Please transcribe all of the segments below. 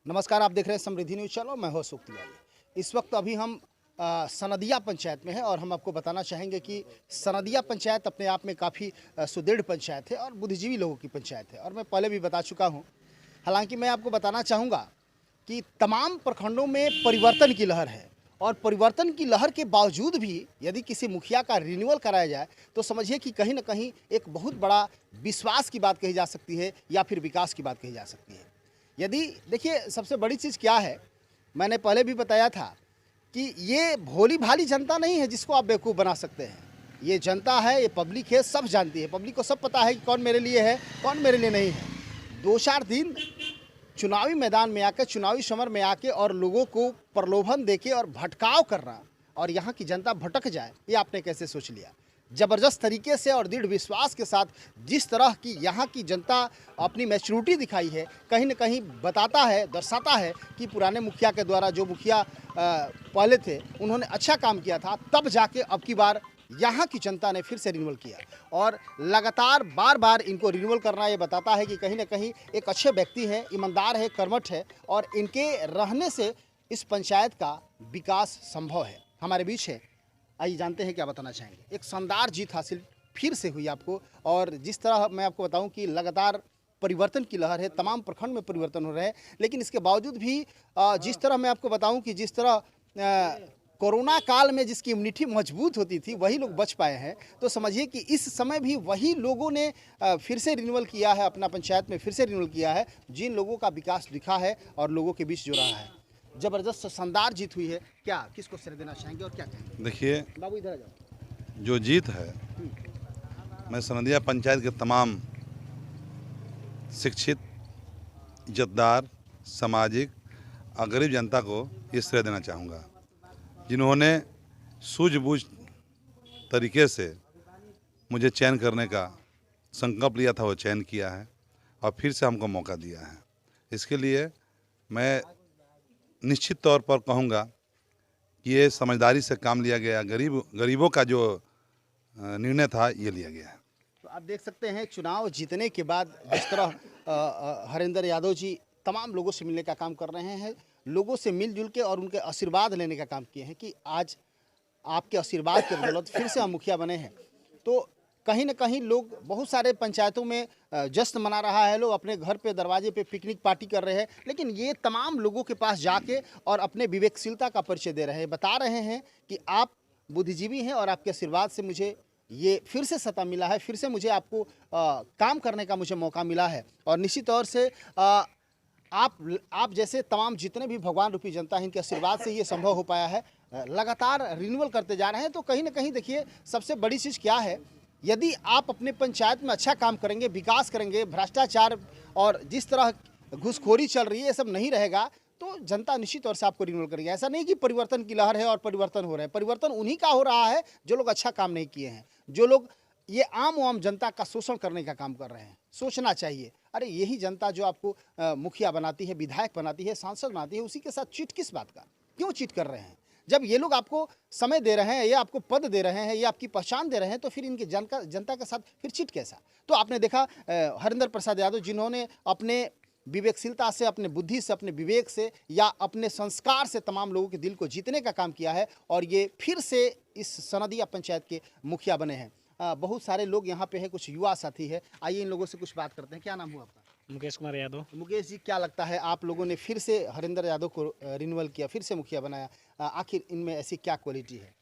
नमस्कार, आप देख रहे हैं समृद्धि न्यूज चैनल। मैं हूं अशोक तिवारी। इस वक्त अभी हम सनदिया पंचायत में हैं और हम आपको बताना चाहेंगे कि सनदिया पंचायत अपने आप में काफ़ी सुदृढ़ पंचायत है और बुद्धिजीवी लोगों की पंचायत है और मैं पहले भी बता चुका हूं। हालांकि मैं आपको बताना चाहूँगा कि तमाम प्रखंडों में परिवर्तन की लहर है और परिवर्तन की लहर के बावजूद भी यदि किसी मुखिया का रिन्यूअल कराया जाए तो समझिए कि कहीं ना कहीं एक बहुत बड़ा विश्वास की बात कही जा सकती है या फिर विकास की बात कही जा सकती है। यदि देखिए, सबसे बड़ी चीज़ क्या है, मैंने पहले भी बताया था कि ये भोली भाली जनता नहीं है जिसको आप बेवकूफ़ बना सकते हैं। ये जनता है, ये पब्लिक है, सब जानती है। पब्लिक को सब पता है कि कौन मेरे लिए है, कौन मेरे लिए नहीं है। 2-4 दिन चुनावी मैदान में आकर, चुनावी समर में आके और लोगों को प्रलोभन देके और भटकाव करना और यहाँ की जनता भटक जाए, ये आपने कैसे सोच लिया? ज़बरदस्त तरीके से और दृढ़ विश्वास के साथ जिस तरह की यहाँ की जनता अपनी मैच्योरिटी दिखाई है, कहीं न कहीं बताता है, दर्शाता है कि पुराने मुखिया के द्वारा जो मुखिया पहले थे, उन्होंने अच्छा काम किया था, तब जाके अब की बार यहाँ की जनता ने फिर से रिन्यूअल किया और लगातार बार-बार इनको रिन्यूअल करना ये बताता है कि कहीं न कहीं एक अच्छे व्यक्ति हैं, ईमानदार है, कर्मठ है और इनके रहने से इस पंचायत का विकास संभव है। हमारे बीच है, आइए जानते हैं क्या बताना चाहेंगे। एक शानदार जीत हासिल फिर से हुई आपको और जिस तरह मैं आपको बताऊं कि लगातार परिवर्तन की लहर है, तमाम प्रखंड में परिवर्तन हो रहे हैं, लेकिन इसके बावजूद भी जिस तरह मैं आपको बताऊं कि जिस तरह कोरोना काल में जिसकी इम्यूनिटी मजबूत होती थी वही लोग बच पाए हैं, तो समझिए कि इस समय भी वही लोगों ने फिर से रिन्यूअल किया है, अपना पंचायत में फिर से रिन्यूअल किया है, जिन लोगों का विकास दिखा है और लोगों के बीच जो रहा है। जबरदस्त शानदार जीत हुई है। क्या किसको श्रेय देना चाहेंगे और क्या कहेंगे? देखिए, बाबू इधर आ जाओ। जो जीत है, मैं सनदिया पंचायत के तमाम शिक्षित, इज्जतदार, सामाजिक और गरीब जनता को ये श्रेय देना चाहूँगा, जिन्होंने सूझबूझ तरीके से मुझे चयन करने का संकल्प लिया था, वो चयन किया है और फिर से हमको मौका दिया है। इसके लिए मैं निश्चित तौर पर कहूँगा कि ये समझदारी से काम लिया गया, गरीबों का जो निर्णय था ये लिया गया है। तो आप देख सकते हैं चुनाव जीतने के बाद जिस तरह हरेंद्र यादव जी तमाम लोगों से मिलने का काम कर रहे हैं, लोगों से मिलजुल के और उनके आशीर्वाद लेने का काम किए हैं कि आज आपके आशीर्वाद की बदौलत फिर से हम मुखिया बने हैं। तो कहीं न कहीं लोग बहुत सारे पंचायतों में जश्न मना रहा है, लोग अपने घर पे दरवाजे पे पिकनिक पार्टी कर रहे हैं, लेकिन ये तमाम लोगों के पास जाके और अपने विवेकशीलता का परिचय दे रहे हैं, बता रहे हैं कि आप बुद्धिजीवी हैं और आपके आशीर्वाद से मुझे ये फिर से सत्ता मिला है, फिर से मुझे आपको काम करने का मुझे मौका मिला है और निश्चित तौर से आप जैसे तमाम जितने भी भगवान रूपी जनता है, इनके आशीर्वाद से ये संभव हो पाया है। लगातार रिन्यूअल करते जा रहे हैं, तो कहीं न कहीं देखिए सबसे बड़ी चीज़ क्या है, यदि आप अपने पंचायत में अच्छा काम करेंगे, विकास करेंगे, भ्रष्टाचार और जिस तरह घूसखोरी चल रही है, ये सब नहीं रहेगा, तो जनता निश्चित तौर से आपको रिन्यूअल करेगी। ऐसा नहीं कि परिवर्तन की लहर है और परिवर्तन हो रहे हैं, परिवर्तन उन्हीं का हो रहा है जो लोग अच्छा काम नहीं किए हैं, जो लोग ये आम जनता का शोषण करने का काम कर रहे हैं। सोचना चाहिए, अरे यही जनता जो आपको मुखिया बनाती है, विधायक बनाती है, सांसद बनाती है, उसी के साथ चीट किस बात का? क्यों चीट कर रहे हैं? जब ये लोग आपको समय दे रहे हैं, ये आपको पद दे रहे हैं, ये आपकी पहचान दे रहे हैं, तो फिर इनके जनता के साथ फिर चीट कैसा? तो आपने देखा हरेंद्र प्रसाद यादव जिन्होंने अपने विवेकशीलता से, अपने बुद्धि से, अपने विवेक से या अपने संस्कार से तमाम लोगों के दिल को जीतने का काम किया है और ये फिर से इस सनदिया पंचायत के मुखिया बने हैं। बहुत सारे लोग यहाँ पे हैं, कुछ युवा साथी है, आइए इन लोगों से कुछ बात करते हैं। क्या नाम हुआ आपका? मुकेश कुमार यादव। मुकेश जी, क्या लगता है आप लोगों ने फिर से हरेंद्र यादव को रिन्यूअल किया, फिर से मुखिया बनाया, आखिर इनमें ऐसी क्या क्वालिटी है?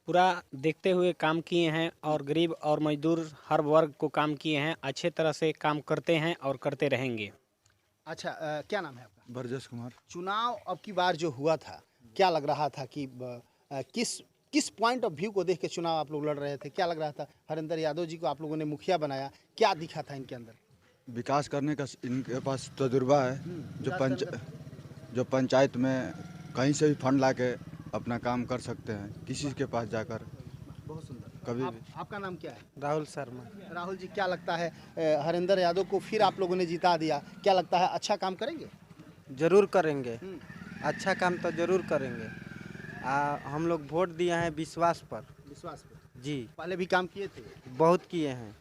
पूरा देखते हुए काम किए हैं और गरीब और मजदूर हर वर्ग को काम किए हैं, अच्छे तरह से काम करते हैं और करते रहेंगे। अच्छा, क्या नाम है आपका? बरजस कुमार। चुनाव अब की बार जो हुआ था, क्या लग रहा था कि किस किस पॉइंट ऑफ व्यू को देख के चुनाव आप लोग लड़ रहे थे? क्या लग रहा था हरेंद्र यादव जी को आप लोगों ने मुखिया बनाया, क्या दिखा था इनके अंदर? विकास करने का इनके पास तजुर्बा है। जो पंचायत में कहीं से भी फंड ला के अपना काम कर सकते हैं, किसी के पास जाकर। बहुत सुंदर। कभी भी। आपका नाम क्या है? राहुल शर्मा। राहुल जी, क्या लगता है हरेंद्र यादव को फिर आप लोगों ने जिता दिया, क्या लगता है अच्छा काम करेंगे? जरूर करेंगे, अच्छा काम तो जरूर करेंगे। हम लोग वोट दिए हैं विश्वास पर। विश्वास पे जी, पहले भी काम किए थे? बहुत किए हैं।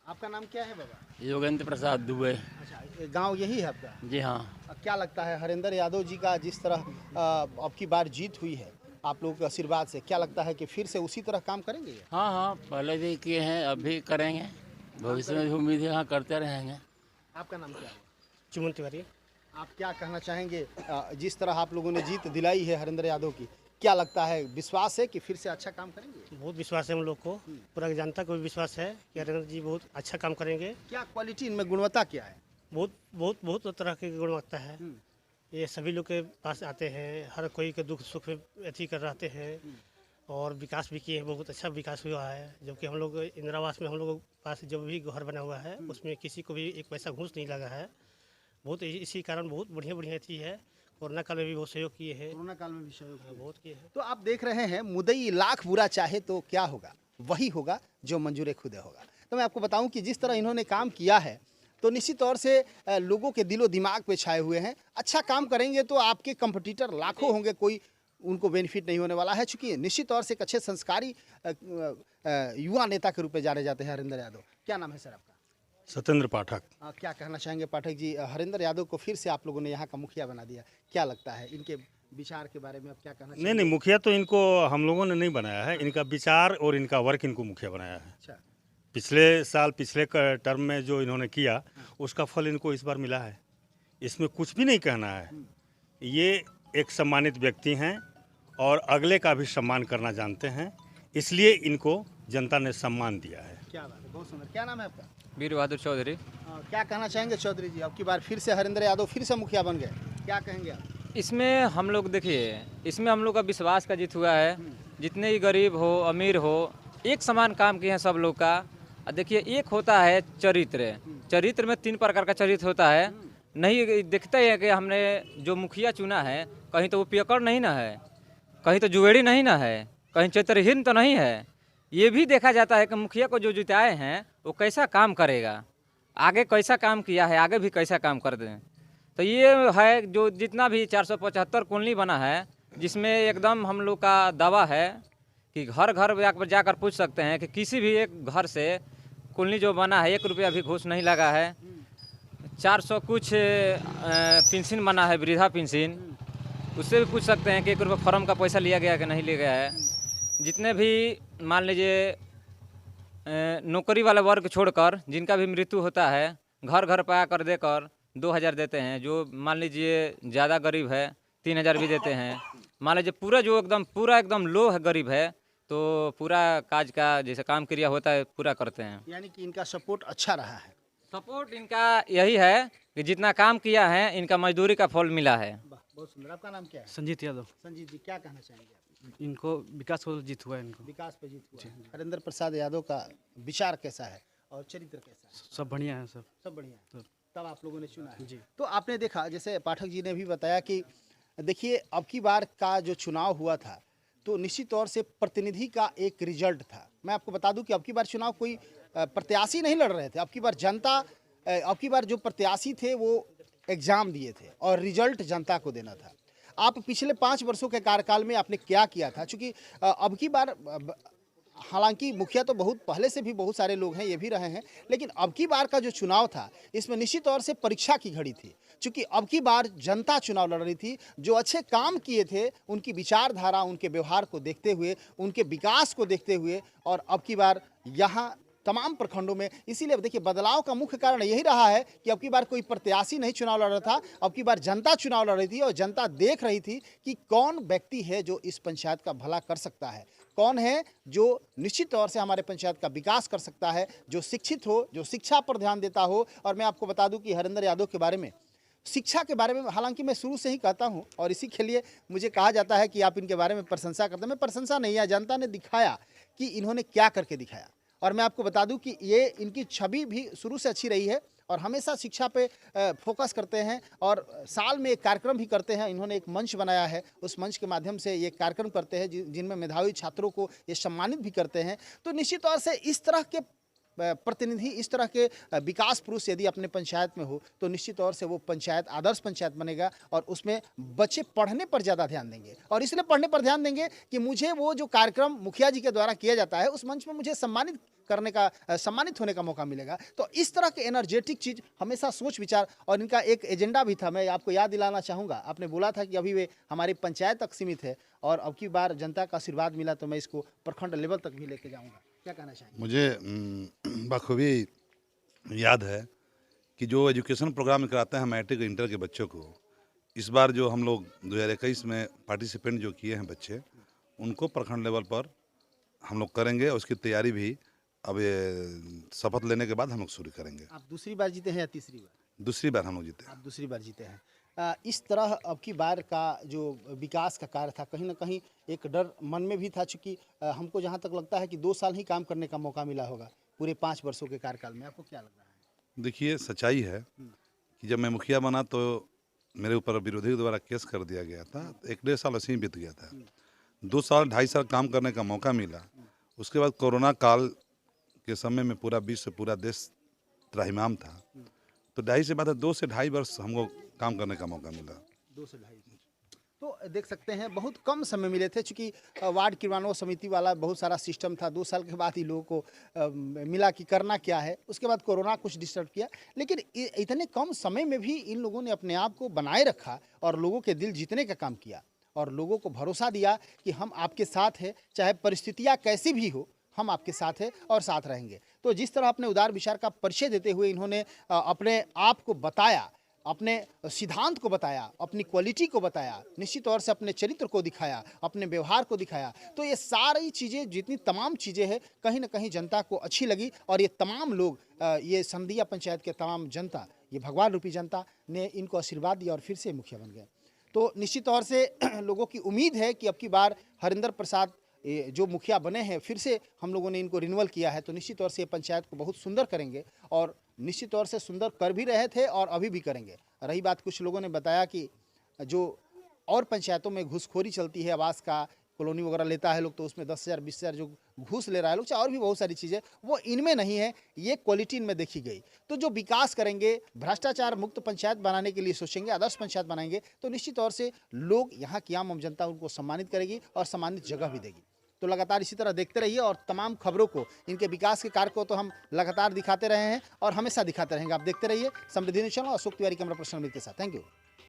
आपका नाम क्या है बाबा? योगेंद्र प्रसाद दुबे। अच्छा, ये गांव यही है आपका? जी हाँ। क्या लगता है हरिंदर यादव जी का जिस तरह अब की बार जीत हुई है आप लोगों के आशीर्वाद से, क्या लगता है कि फिर से उसी तरह काम करेंगे ये? हाँ हाँ, पहले भी किए हैं, अब भी करेंगे, भविष्य में भी उम्मीद है हाँ करते रहेंगे। आपका नाम क्या है? चुमन तिवारी। आप क्या कहना चाहेंगे जिस तरह आप लोगों ने जीत दिलाई है हरिंदर यादव की, क्या लगता है, विश्वास है कि फिर से अच्छा काम करेंगे? बहुत विश्वास है हम लोग को, पूरा जनता को भी विश्वास है कि हरिंदर जी बहुत अच्छा काम करेंगे। क्या क्वालिटी इनमें, गुणवत्ता क्या है? बहुत बहुत बहुत तरह की गुणवत्ता है। ये सभी लोग के पास आते हैं, हर कोई के दुख सुख में अथी कर रहते हैं और विकास भी किए हैं, बहुत अच्छा विकास हुआ है। जबकि हम लोग इंदिरा आवास में हम लोग के पास जो भी घर बना हुआ है उसमें किसी को भी एक पैसा घूस नहीं लगा है। बहुत इसी कारण बहुत बढ़िया बढ़िया चीज़ है। कोरोना काल में भी बहुत सहयोग किए हैं, कोरोना काल में भी सहयोग किया। बहुत किए हैं। तो आप देख रहे हैं, मुदई लाख बुरा चाहे तो क्या होगा, वही होगा जो मंजूर खुदा होगा। तो मैं आपको बताऊं कि जिस तरह इन्होंने काम किया है तो निश्चित तौर से लोगों के दिलो दिमाग पे छाए हुए हैं। अच्छा काम करेंगे तो आपके कंपटीटर लाखों होंगे, कोई उनको बेनिफिट नहीं होने वाला है। चूंकि निश्चित तौर से एक अच्छे संस्कारी युवा नेता के रूप में जाने जाते हैं हरिंदर यादव। क्या नाम है सर आपका? सत्येंद्र पाठक। क्या कहना चाहेंगे पाठक जी, हरिंदर यादव को फिर से आप लोगों ने यहाँ का मुखिया बना दिया, क्या लगता है इनके विचार के बारे में आप क्या कहना चाहेंगे? नहीं, मुखिया तो इनको हम लोगों ने नहीं बनाया है, इनका विचार और इनका वर्क इनको मुखिया बनाया है। अच्छा, पिछले टर्म में जो इन्होंने किया उसका फल इनको इस बार मिला है। इसमें कुछ भी नहीं कहना है। ये एक सम्मानित व्यक्ति हैं और अगले का भी सम्मान करना जानते हैं, इसलिए इनको जनता ने सम्मान दिया है। क्या बात है, बहुत सुंदर। क्या नाम है आपका? वीर बहादुर चौधरी। क्या कहना चाहेंगे चौधरी जी, अब की बार फिर से हरिंदर यादव फिर से मुखिया बन गए, क्या कहेंगे आप? इसमें हम लोग देखिए, इसमें हम लोग का विश्वास का जीत हुआ है। जितने ही गरीब हो अमीर हो, एक समान काम किए हैं सब लोग का। देखिए, एक होता है चरित्र में 3 प्रकार का चरित्र होता है। नहीं दिखता है कि हमने जो मुखिया चुना है कहीं तो वो पियक्कड़ नहीं ना है, कहीं तो जुएड़ी नहीं ना है, कहीं चरित्रहीन तो नहीं है। ये भी देखा जाता है कि मुखिया को जो जिताए हैं वो कैसा काम करेगा, आगे कैसा काम किया है, आगे भी कैसा काम कर दें। तो ये है जो जितना भी 475 कॉलोनी बना है, जिसमें एकदम हम लोग का दावा है कि घर घर जाकर पूछ सकते हैं कि किसी भी एक घर से कॉलोनी जो बना है 1 रुपया भी घूस नहीं लगा है। 400 कुछ पेंशन बना है, वृद्धा पेंशन, उससे भी पूछ सकते हैं कि 1 रुपया फॉर्म का पैसा लिया गया कि नहीं लिया गया है। जितने भी मान लीजिए नौकरी वाले वर्ग छोड़कर जिनका भी मृत्यु होता है, घर घर पे आकर देकर 2000 देते हैं। जो मान लीजिए ज़्यादा गरीब है 3000 भी देते हैं। मान लीजिए पूरा एकदम लो है, गरीब है, तो पूरा काज का जैसे काम क्रिया होता है पूरा करते हैं। यानी कि इनका सपोर्ट अच्छा रहा है। सपोर्ट इनका यही है कि जितना काम किया है इनका मजदूरी का फल मिला है। बहुत सुंदर। आपका नाम क्या है? संजीत यादव। संजीत जी, क्या कहना चाहेंगे आप? इनको विकास को जीत हुआ है, इनको विकास पे जीत हुआ है। हरिंदर प्रसाद यादव का विचार कैसा है और चरित्र कैसा है? सब बढ़िया है, सब बढ़िया है। तब आप लोगों ने चुना है जी। तो आपने देखा, जैसे पाठक जी ने भी बताया कि देखिए अब की बार का जो चुनाव हुआ था तो निश्चित तौर से प्रतिनिधि का एक रिजल्ट था। मैं आपको बता दूं कि अब की बार चुनाव कोई प्रत्याशी नहीं लड़ रहे थे। अब की बार जनता, अब की बार जो प्रत्याशी थे वो एग्जाम दिए थे और रिजल्ट जनता को देना था। आप पिछले 5 वर्षों के कार्यकाल में आपने क्या किया था? चूँकि अब की बार हालांकि मुखिया तो बहुत पहले से भी बहुत सारे लोग हैं, ये भी रहे हैं, लेकिन अब की बार का जो चुनाव था इसमें निश्चित तौर से परीक्षा की घड़ी थी। क्योंकि अब की बार जनता चुनाव लड़ रही थी। जो अच्छे काम किए थे उनकी विचारधारा, उनके व्यवहार को देखते हुए, उनके विकास को देखते हुए, और अब की बार यहाँ तमाम प्रखंडों में, इसीलिए देखिए बदलाव का मुख्य कारण यही रहा है कि अब की बार कोई प्रत्याशी नहीं चुनाव लड़ रहा था, अब की बार जनता चुनाव लड़ रही थी और जनता देख रही थी कि कौन व्यक्ति है जो इस पंचायत का भला कर सकता है, कौन है जो निश्चित तौर से हमारे पंचायत का विकास कर सकता है, जो शिक्षित हो, जो शिक्षा पर ध्यान देता हो। और मैं आपको बता दूं कि हरिंदर यादव के बारे में, शिक्षा के बारे में हालांकि मैं शुरू से ही कहता हूं और इसी के लिए मुझे कहा जाता है कि आप इनके बारे में प्रशंसा करते हैं। मैं प्रशंसा नहीं है, जनता ने दिखाया कि इन्होंने क्या करके दिखाया। और मैं आपको बता दूं कि ये इनकी छवि भी शुरू से अच्छी रही है और हमेशा शिक्षा पे फोकस करते हैं और साल में एक कार्यक्रम भी करते हैं। इन्होंने एक मंच बनाया है, उस मंच के माध्यम से ये कार्यक्रम करते हैं जिनमें मेधावी छात्रों को ये सम्मानित भी करते हैं। तो निश्चित तौर से इस तरह के प्रतिनिधि, इस तरह के विकास पुरुष यदि अपने पंचायत में हो तो निश्चित तौर से वो पंचायत आदर्श पंचायत बनेगा और उसमें बच्चे पढ़ने पर ज़्यादा ध्यान देंगे। और इसलिए पढ़ने पर ध्यान देंगे कि मुझे वो जो कार्यक्रम मुखिया जी के द्वारा किया जाता है उस मंच में मुझे सम्मानित होने का मौका मिलेगा। तो इस तरह के एनर्जेटिक चीज़ हमेशा सोच विचार, और इनका एक एजेंडा भी था, मैं आपको याद दिलाना चाहूँगा। आपने बोला था कि अभी वे हमारी पंचायत तक सीमित है और अब की बार जनता का आशीर्वाद मिला तो मैं इसको प्रखंड लेवल तक भी लेके जाऊँगा। क्या कहना चाहेंगे? मुझे बखूबी याद है कि जो एजुकेशन प्रोग्राम कराते हैं मैट्रिक इंटर के बच्चों को, इस बार जो हम लोग 2021 में पार्टिसिपेंट जो किए हैं बच्चे, उनको प्रखंड लेवल पर हम लोग करेंगे। उसकी तैयारी भी अब ये शपथ लेने के बाद हम लोग शुरू करेंगे। आप दूसरी बार जीते हैं या तीसरी बार? दूसरी बार हम लोग जीते हैं। आप दूसरी बार जीते हैं। इस तरह अब की बार का जो विकास का कार्य था, कहीं ना कहीं एक डर मन में भी था, चूँकि हमको जहाँ तक लगता है कि 2 साल ही काम करने का मौका मिला होगा पूरे 5 वर्षों के कार्यकाल में। आपको क्या लग रहा है? देखिए, सच्चाई है कि जब मैं मुखिया बना तो मेरे ऊपर विरोधी के द्वारा केस कर दिया गया था। 1-1.5 साल ऐसे ही बीत गया था। 2 साल 2.5 साल काम करने का मौका मिला। उसके बाद कोरोना काल के समय में पूरा विश्व, पूरा देश त्राहिमाम था। तो 2.5 से बाद 2 से 2.5 वर्ष हमको काम करने का मौका मिला। 2 से 2.5 तो देख सकते हैं बहुत कम समय मिले थे, चूँकि वार्ड क्रियान्वयन समिति वाला बहुत सारा सिस्टम था। 2 साल के बाद ही लोगों को मिला कि करना क्या है। उसके बाद कोरोना कुछ डिस्टर्ब किया, लेकिन इतने कम समय में भी इन लोगों ने अपने आप को बनाए रखा और लोगों के दिल जीतने का काम किया और लोगों को भरोसा दिया कि हम आपके साथ हैं, चाहे परिस्थितियाँ कैसी भी हो, हम आपके साथ हैं और साथ रहेंगे। तो जिस तरह अपने उदार विचार का परिचय देते हुए इन्होंने अपने आप को बताया, अपने सिद्धांत को बताया, अपनी क्वालिटी को बताया, निश्चित तौर से अपने चरित्र को दिखाया, अपने व्यवहार को दिखाया, तो ये सारी चीज़ें, जितनी तमाम चीज़ें हैं, कहीं ना कहीं जनता को अच्छी लगी। और ये तमाम लोग, ये सनदिया पंचायत के तमाम जनता, ये भगवान रूपी जनता ने इनको आशीर्वाद दिया और फिर से मुखिया बन गए। तो निश्चित तौर से लोगों की उम्मीद है कि अब की बार हरिंदर प्रसाद जो मुखिया बने हैं, फिर से हम लोगों ने इनको रिन्यूअल किया है, तो निश्चित तौर से ये पंचायत को बहुत सुंदर करेंगे और निश्चित तौर से सुंदर कर भी रहे थे और अभी भी करेंगे। रही बात, कुछ लोगों ने बताया कि जो और पंचायतों में घूसखोरी चलती है, आवास का कॉलोनी वगैरह लेता है लोग, तो उसमें 10,000 20,000 जो घूस ले रहा है लोग, चाहे और भी बहुत सारी चीज़ें, वो इनमें नहीं है, ये क्वालिटी इनमें देखी गई। तो जो विकास करेंगे, भ्रष्टाचार मुक्त पंचायत बनाने के लिए सोचेंगे, आदर्श पंचायत बनाएंगे, तो निश्चित तौर से लोग, यहाँ की आम जनता उनको सम्मानित करेगी और सम्मानित जगह भी देगी। तो लगातार इसी तरह देखते रहिए और तमाम खबरों को, इनके विकास के कार्य को तो हम लगातार दिखाते रहे हैं और हमेशा दिखाते रहेंगे। आप देखते रहिए Samriddhi news channel. Ashok Tiwari camera person के साथ। Thank you.